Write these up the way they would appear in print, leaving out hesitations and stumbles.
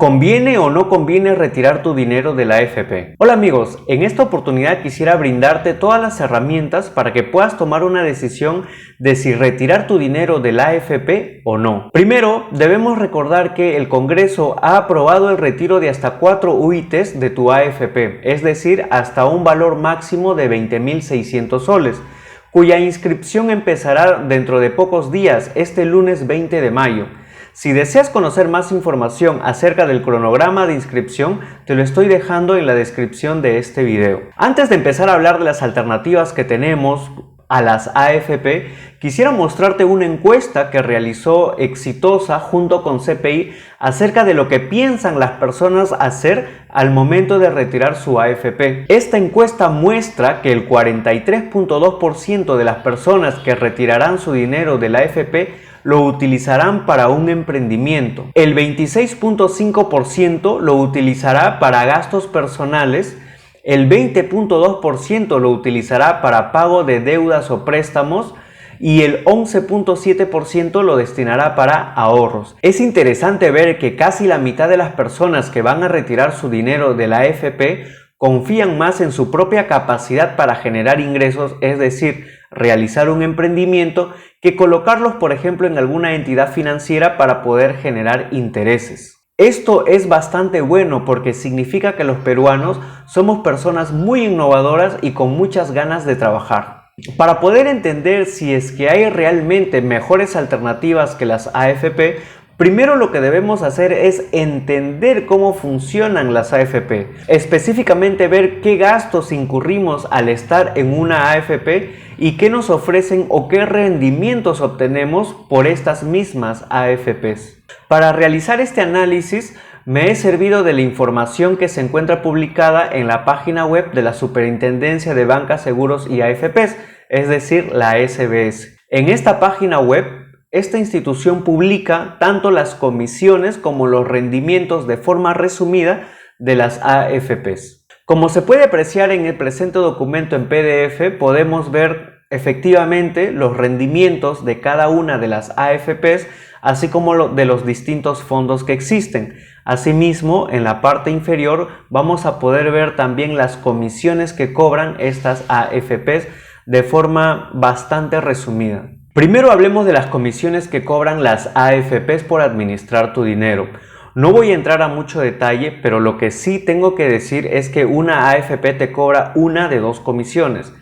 ¿Conviene o no conviene retirar tu dinero de la AFP? Hola amigos, en esta oportunidad quisiera brindarte todas las herramientas para que puedas tomar una decisión de si retirar tu dinero de la AFP o no. Primero, debemos recordar que el Congreso ha aprobado el retiro de hasta 4 UITs de tu AFP, es decir, hasta un valor máximo de 20.600 soles, cuya inscripción empezará dentro de pocos días, este lunes 20 de mayo. Si deseas conocer más información acerca del cronograma de inscripción, te lo estoy dejando en la descripción de este video. Antes de empezar a hablar de las alternativas que tenemos a las AFP, quisiera mostrarte una encuesta que realizó Exitosa junto con CPI acerca de lo que piensan las personas hacer al momento de retirar su AFP. Esta encuesta muestra que el 43.2% de las personas que retirarán su dinero de la AFP lo utilizarán para un emprendimiento. El 26.5% lo utilizará para gastos personales, el 20.2% lo utilizará para pago de deudas o préstamos y el 11.7% lo destinará para ahorros. Es interesante ver que casi la mitad de las personas que van a retirar su dinero de la AFP confían más en su propia capacidad para generar ingresos, es decir, realizar un emprendimiento, que colocarlos, por ejemplo, en alguna entidad financiera para poder generar intereses. Esto es bastante bueno porque significa que los peruanos somos personas muy innovadoras y con muchas ganas de trabajar. Para poder entender si es que hay realmente mejores alternativas que las AFP, primero lo que debemos hacer es entender cómo funcionan las AFP, específicamente ver qué gastos incurrimos al estar en una AFP y qué nos ofrecen o qué rendimientos obtenemos por estas mismas AFPs. Para realizar este análisis me he servido de la información que se encuentra publicada en la página web de la Superintendencia de Bancas, Seguros y AFPs, es decir, la SBS. En esta página web, esta institución publica tanto las comisiones como los rendimientos de forma resumida de las AFPs. Como se puede apreciar en el presente documento en PDF, podemos ver efectivamente los rendimientos de cada una de las AFPs, así como de los distintos fondos que existen. Asimismo, en la parte inferior vamos a poder ver también las comisiones que cobran estas AFPs de forma bastante resumida. Primero hablemos de las comisiones que cobran las AFPs por administrar tu dinero. No voy a entrar a mucho detalle, pero lo que sí tengo que decir es que una AFP te cobra una de dos comisiones.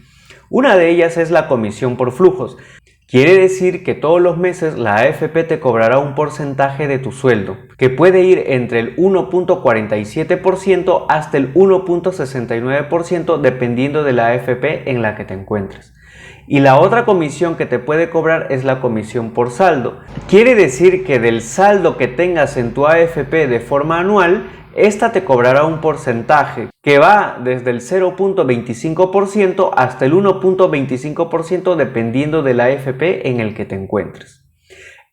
Una de ellas es la comisión por flujos. Quiere decir que todos los meses la AFP te cobrará un porcentaje de tu sueldo, que puede ir entre el 1.47% hasta el 1.69% dependiendo de la AFP en la que te encuentres. Y la otra comisión que te puede cobrar es la comisión por saldo. Quiere decir que del saldo que tengas en tu AFP de forma anual, esta te cobrará un porcentaje que va desde el 0.25% hasta el 1.25% dependiendo de la AFP en el que te encuentres.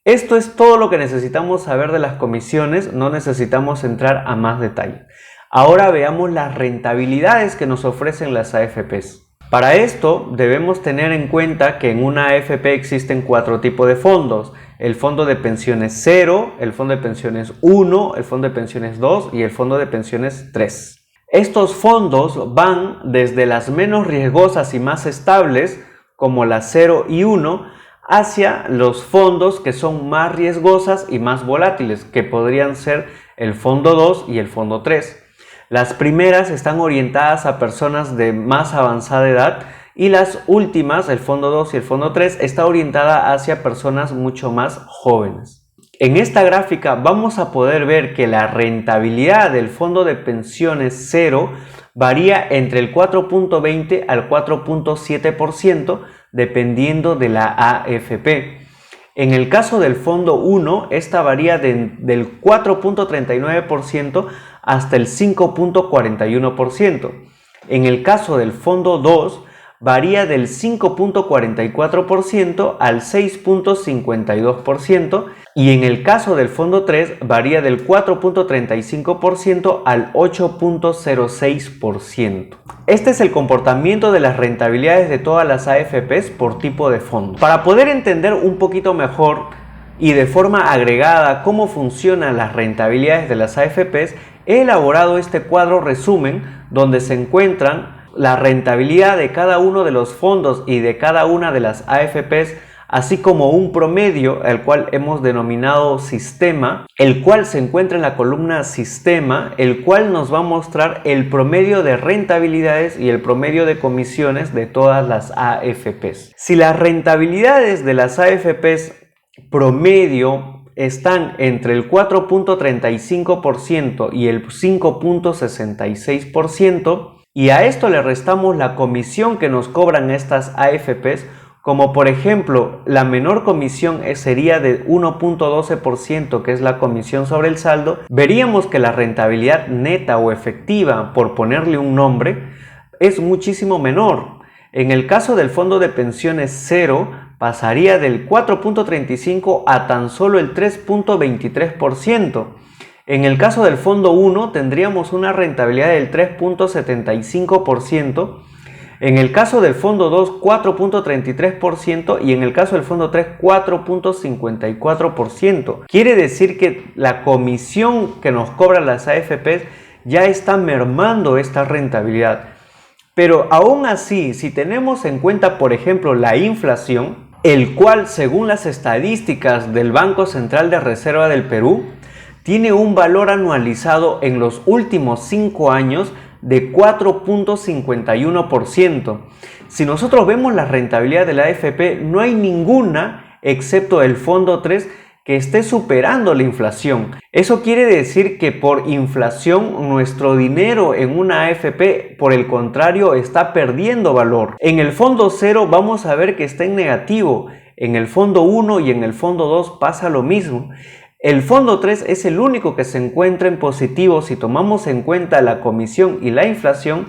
Esto es todo lo que necesitamos saber de las comisiones, no necesitamos entrar a más detalle. Ahora veamos las rentabilidades que nos ofrecen las AFPs. Para esto debemos tener en cuenta que en una AFP existen 4 tipos de fondos: el fondo de pensiones 0, el fondo de pensiones 1, el fondo de pensiones 2 y el fondo de pensiones 3. Estos fondos van desde las menos riesgosas y más estables, como las 0 y 1, hacia los fondos que son más riesgosas y más volátiles, que podrían ser el fondo 2 y el fondo 3. Las primeras están orientadas a personas de más avanzada edad y las últimas, el fondo 2 y el fondo 3, está orientada hacia personas mucho más jóvenes. En esta gráfica vamos a poder ver que la rentabilidad del fondo de pensiones 0 varía entre el 4.20 al 4.7% dependiendo de la AFP. En el caso del fondo 1, esta varía del 4.39% hasta el 5.41%. En el caso del fondo 2, varía del 5.44% al 6.52% y en el caso del fondo 3 varía del 4.35% al 8.06%. Este es el comportamiento de las rentabilidades de todas las AFPs por tipo de fondo. Para poder entender un poquito mejor y de forma agregada cómo funcionan las rentabilidades de las AFPs, he elaborado este cuadro resumen donde se encuentran la rentabilidad de cada uno de los fondos y de cada una de las AFPs, así como un promedio, el cual hemos denominado sistema, el cual se encuentra en la columna sistema, el cual nos va a mostrar el promedio de rentabilidades y el promedio de comisiones de todas las AFPs. Si las rentabilidades de las AFPs promedio están entre el 4.35% y el 5.66%, y a esto le restamos la comisión que nos cobran estas AFPs, como por ejemplo la menor comisión sería de 1.12%, que es la comisión sobre el saldo, veríamos que la rentabilidad neta o efectiva, por ponerle un nombre, es muchísimo menor. En el caso del fondo de pensiones 0, pasaría del 4.35% a tan solo el 3.23%. En el caso del fondo 1 tendríamos una rentabilidad del 3.75%, en el caso del fondo 2 4.33% y en el caso del fondo 3 4.54%. Quiere decir que la comisión que nos cobran las AFPs ya está mermando esta rentabilidad. Pero aún así, si tenemos en cuenta por ejemplo la inflación, el cual según las estadísticas del Banco Central de Reserva del Perú tiene un valor anualizado en los últimos 5 años de 4.51%. Si nosotros vemos la rentabilidad de la AFP, no hay ninguna, excepto el fondo 3, que esté superando la inflación. Eso quiere decir que por inflación nuestro dinero en una AFP, por el contrario, está perdiendo valor. En el fondo 0 vamos a ver que está en negativo. En el fondo 1 y en el fondo 2 pasa lo mismo. El fondo 3 es el único que se encuentra en positivo si tomamos en cuenta la comisión y la inflación,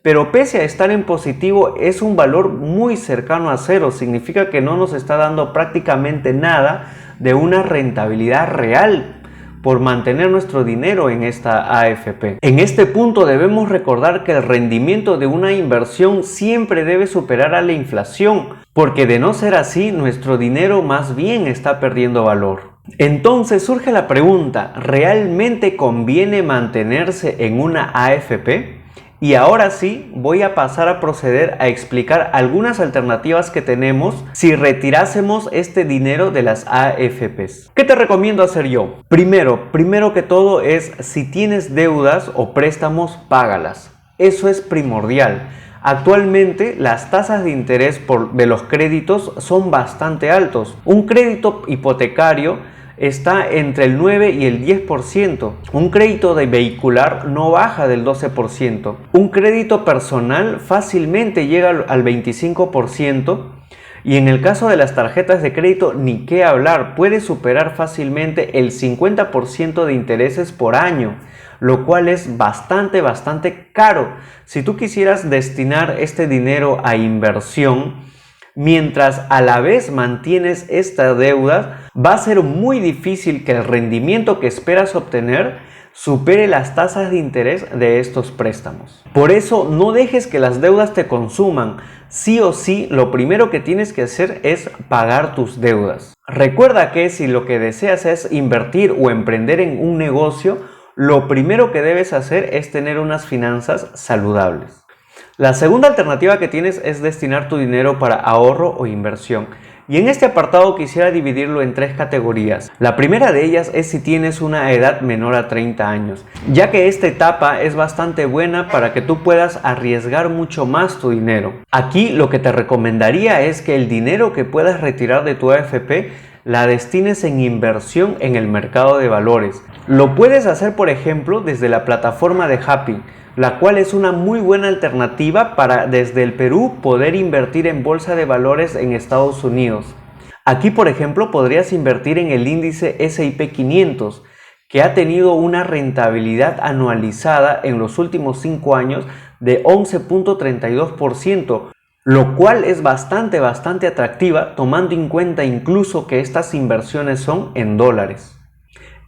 pero pese a estar en positivo es un valor muy cercano a 0, significa que no nos está dando prácticamente nada de una rentabilidad real por mantener nuestro dinero en esta AFP. En este punto debemos recordar que el rendimiento de una inversión siempre debe superar a la inflación, porque de no ser así nuestro dinero más bien está perdiendo valor. Entonces surge la pregunta, ¿realmente conviene mantenerse en una AFP? Y ahora sí, voy a pasar a proceder a explicar algunas alternativas que tenemos si retirásemos este dinero de las AFPs. ¿Qué te recomiendo hacer yo? Primero que todo es, si tienes deudas o préstamos, págalas. Eso es primordial. Actualmente las tasas de interés de los créditos son bastante altos. Un crédito hipotecario está entre el 9 y el 10%. Un crédito de vehicular no baja del 12%. Un crédito personal fácilmente llega al 25%. Y en el caso de las tarjetas de crédito, ni qué hablar, puede superar fácilmente el 50% de intereses por año, lo cual es bastante caro. Si tú quisieras destinar este dinero a inversión, mientras a la vez mantienes esta deuda, va a ser muy difícil que el rendimiento que esperas obtener supere las tasas de interés de estos préstamos. Por eso no dejes que las deudas te consuman. Sí o sí, lo primero que tienes que hacer es pagar tus deudas. Recuerda que si lo que deseas es invertir o emprender en un negocio, lo primero que debes hacer es tener unas finanzas saludables. La segunda alternativa que tienes es destinar tu dinero para ahorro o inversión. Y en este apartado quisiera dividirlo en 3 categorías. La primera de ellas es si tienes una edad menor a 30 años, ya que esta etapa es bastante buena para que tú puedas arriesgar mucho más tu dinero. Aquí lo que te recomendaría es que el dinero que puedas retirar de tu AFP la destines en inversión en el mercado de valores. Lo puedes hacer, por ejemplo, desde la plataforma de Happy, la cual es una muy buena alternativa para desde el Perú poder invertir en bolsa de valores en Estados Unidos. Aquí, por ejemplo, podrías invertir en el índice S&P 500, que ha tenido una rentabilidad anualizada en los últimos 5 años de 11.32%, lo cual es bastante atractiva, tomando en cuenta incluso que estas inversiones son en dólares.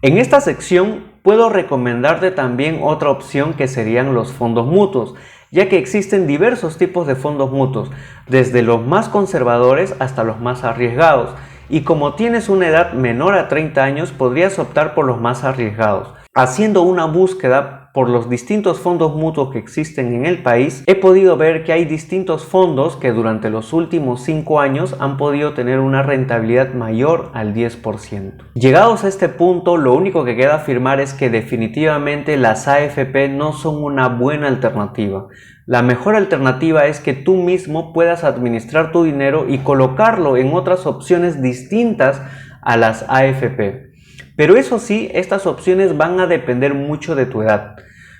En esta sección puedo recomendarte también otra opción que serían los fondos mutuos, ya que existen diversos tipos de fondos mutuos, desde los más conservadores hasta los más arriesgados, y como tienes una edad menor a 30 años podrías optar por los más arriesgados. Haciendo una búsqueda por los distintos fondos mutuos que existen en el país, he podido ver que hay distintos fondos que durante los últimos 5 años han podido tener una rentabilidad mayor al 10%. Llegados a este punto, lo único que queda afirmar es que definitivamente las AFP no son una buena alternativa. La mejor alternativa es que tú mismo puedas administrar tu dinero y colocarlo en otras opciones distintas a las AFP. Pero eso sí, estas opciones van a depender mucho de tu edad.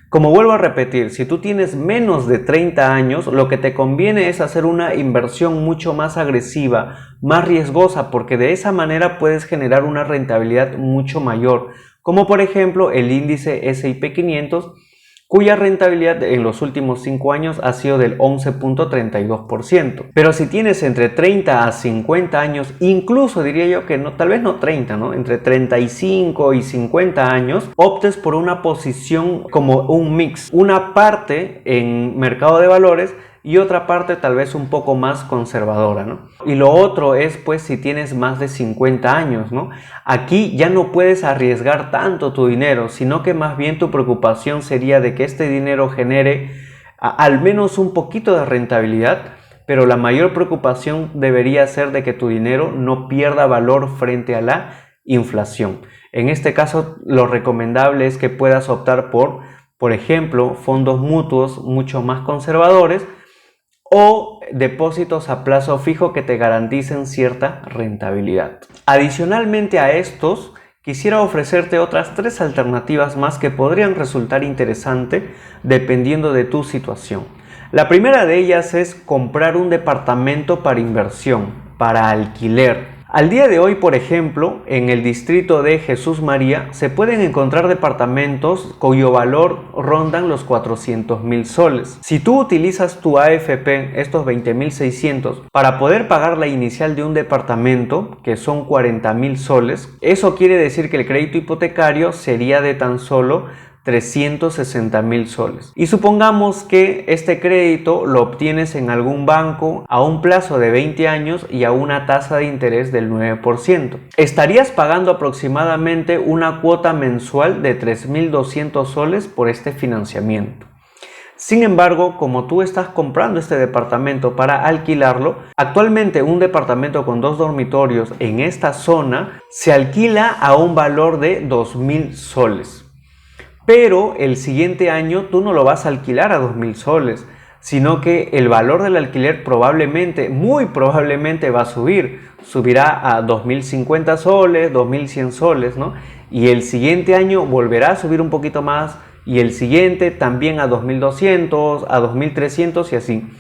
Como vuelvo a repetir, si tú tienes menos de 30 años, lo que te conviene es hacer una inversión mucho más agresiva, más riesgosa, porque de esa manera puedes generar una rentabilidad mucho mayor, como por ejemplo el índice S&P 500, cuya rentabilidad en los últimos 5 años ha sido del 11.32%. Pero si tienes entre 30 a 50 años, incluso diría yo que no, tal vez no 30, ¿no? Entre 35 y 50 años, optes por una posición como un mix, una parte en mercado de valores y otra parte tal vez un poco más conservadora, ¿no? Y lo otro es pues si tienes más de 50 años, ¿no? Aquí ya no puedes arriesgar tanto tu dinero, sino que más bien tu preocupación sería de que este dinero genere al menos un poquito de rentabilidad, pero la mayor preocupación debería ser de que tu dinero no pierda valor frente a la inflación. En este caso, lo recomendable es que puedas optar por ejemplo, fondos mutuos mucho más conservadores, o depósitos a plazo fijo que te garanticen cierta rentabilidad. Adicionalmente a estos, quisiera ofrecerte otras 3 alternativas más que podrían resultar interesantes dependiendo de tu situación. La primera de ellas es comprar un departamento para inversión, para alquiler. Al día de hoy, por ejemplo, en el distrito de Jesús María se pueden encontrar departamentos cuyo valor rondan los 400.000 soles. Si tú utilizas tu AFP, estos 20.600, para poder pagar la inicial de un departamento, que son 40.000 soles, eso quiere decir que el crédito hipotecario sería de tan solo 360.000 soles. Y supongamos que este crédito lo obtienes en algún banco a un plazo de 20 años y a una tasa de interés del 9%. Estarías pagando aproximadamente una cuota mensual de 3.200 soles por este financiamiento. Sin embargo, como tú estás comprando este departamento para alquilarlo, actualmente un departamento con 2 dormitorios en esta zona se alquila a un valor de 2.000 soles. Pero el siguiente año tú no lo vas a alquilar a 2.000 soles, sino que el valor del alquiler probablemente, muy probablemente va a subir. Subirá a 2.050 soles, 2.100 soles, ¿no? Y el siguiente año volverá a subir un poquito más y el siguiente también a 2.200, a 2.300 y así.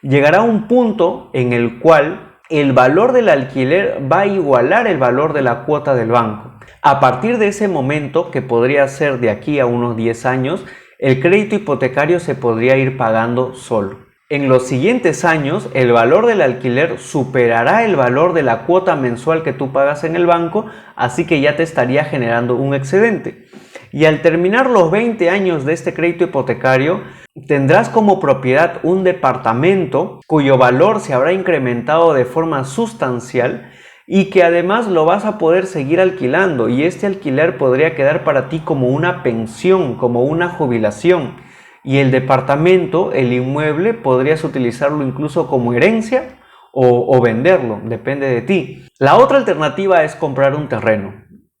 Llegará un punto en el cual el valor del alquiler va a igualar el valor de la cuota del banco. A partir de ese momento, que podría ser de aquí a unos 10 años, el crédito hipotecario se podría ir pagando solo. En los siguientes años, el valor del alquiler superará el valor de la cuota mensual que tú pagas en el banco, así que ya te estaría generando un excedente. Y al terminar los 20 años de este crédito hipotecario, tendrás como propiedad un departamento cuyo valor se habrá incrementado de forma sustancial y que además lo vas a poder seguir alquilando, y este alquiler podría quedar para ti como una pensión, como una jubilación, y el departamento, el inmueble, podrías utilizarlo incluso como herencia o venderlo, depende de ti. La otra alternativa es comprar un terreno.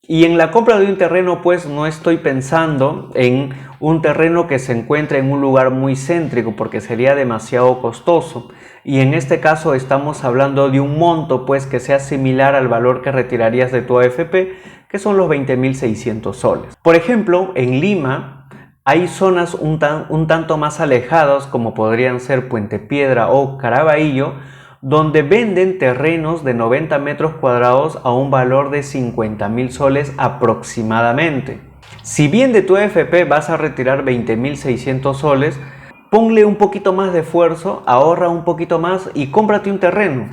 Y en la compra de un terreno, pues no estoy pensando en un terreno que se encuentre en un lugar muy céntrico, porque sería demasiado costoso. Y en este caso estamos hablando de un monto pues que sea similar al valor que retirarías de tu AFP, que son los 20.600 soles. Por ejemplo, en Lima hay zonas un tanto más alejadas, como podrían ser Puente Piedra o Caraballo, donde venden terrenos de 90 metros cuadrados a un valor de 50.000 soles aproximadamente. Si bien de tu AFP vas a retirar 20.600 soles, ponle un poquito más de esfuerzo, ahorra un poquito más y cómprate un terreno.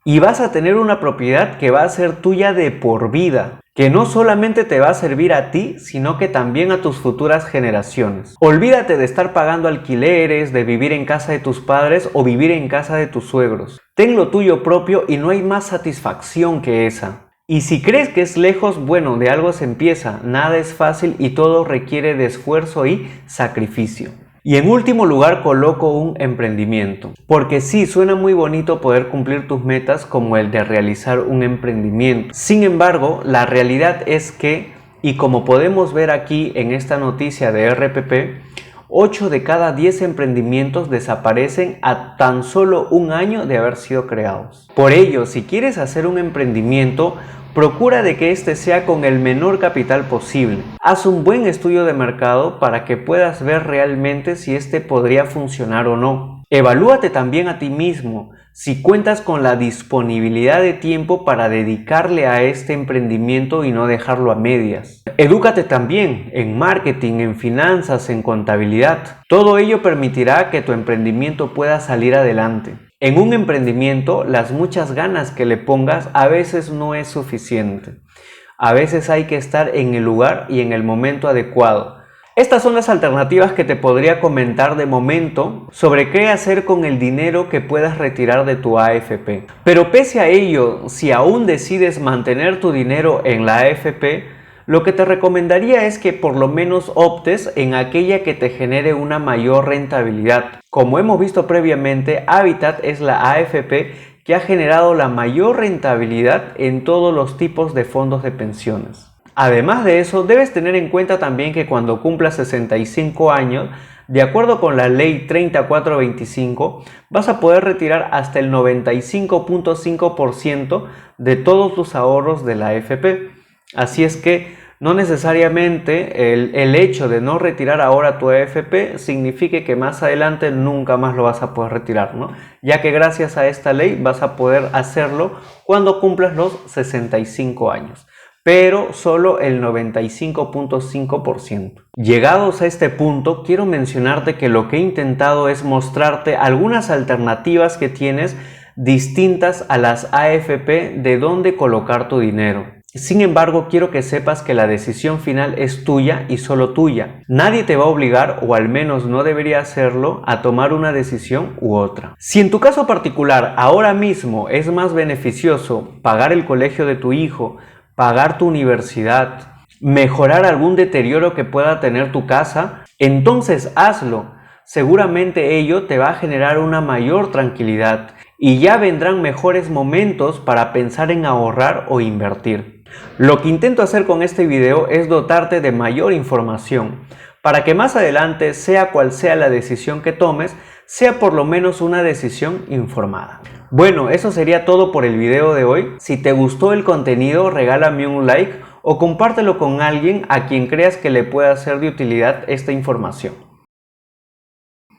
Y vas a tener una propiedad que va a ser tuya de por vida, que no solamente te va a servir a ti, sino que también a tus futuras generaciones. Olvídate de estar pagando alquileres, de vivir en casa de tus padres o vivir en casa de tus suegros. Ten lo tuyo propio y no hay más satisfacción que esa. Y si crees que es lejos, bueno, de algo se empieza, nada es fácil y todo requiere de esfuerzo y sacrificio. Y en último lugar coloco un emprendimiento, porque sí, suena muy bonito poder cumplir tus metas como el de realizar un emprendimiento. Sin embargo, la realidad es que, y como podemos ver aquí en esta noticia de RPP, 8 de cada 10 emprendimientos desaparecen a tan solo un año de haber sido creados. Por ello, si quieres hacer un emprendimiento, procura de que este sea con el menor capital posible. Haz un buen estudio de mercado para que puedas ver realmente si este podría funcionar o no. Evalúate también a ti mismo si cuentas con la disponibilidad de tiempo para dedicarle a este emprendimiento y no dejarlo a medias. Edúcate también en marketing, en finanzas, en contabilidad. Todo ello permitirá que tu emprendimiento pueda salir adelante. En un emprendimiento, las muchas ganas que le pongas a veces no es suficiente. A veces hay que estar en el lugar y en el momento adecuado. Estas son las alternativas que te podría comentar de momento sobre qué hacer con el dinero que puedas retirar de tu AFP. Pero pese a ello, si aún decides mantener tu dinero en la AFP, lo que te recomendaría es que por lo menos optes en aquella que te genere una mayor rentabilidad. Como hemos visto previamente, Habitat es la AFP que ha generado la mayor rentabilidad en todos los tipos de fondos de pensiones. Además de eso, debes tener en cuenta también que cuando cumplas 65 años, de acuerdo con la ley 3425, vas a poder retirar hasta el 95.5% de todos tus ahorros de la AFP. Así es que no necesariamente el hecho de no retirar ahora tu AFP signifique que más adelante nunca más lo vas a poder retirar, ¿no? Ya que gracias a esta ley vas a poder hacerlo cuando cumplas los 65 años. Pero solo el 95.5%. Llegados a este punto, quiero mencionarte que lo que he intentado es mostrarte algunas alternativas que tienes distintas a las AFP de dónde colocar tu dinero. Sin embargo, quiero que sepas que la decisión final es tuya y solo tuya. Nadie te va a obligar, o al menos no debería hacerlo, a tomar una decisión u otra. Si en tu caso particular ahora mismo es más beneficioso pagar el colegio de tu hijo, pagar tu universidad, mejorar algún deterioro que pueda tener tu casa, entonces hazlo. Seguramente ello te va a generar una mayor tranquilidad y ya vendrán mejores momentos para pensar en ahorrar o invertir. Lo que intento hacer con este video es dotarte de mayor información para que más adelante, sea cual sea la decisión que tomes, sea por lo menos una decisión informada. Bueno, eso sería todo por el video de hoy. Si te gustó el contenido, regálame un like o compártelo con alguien a quien creas que le pueda ser de utilidad esta información.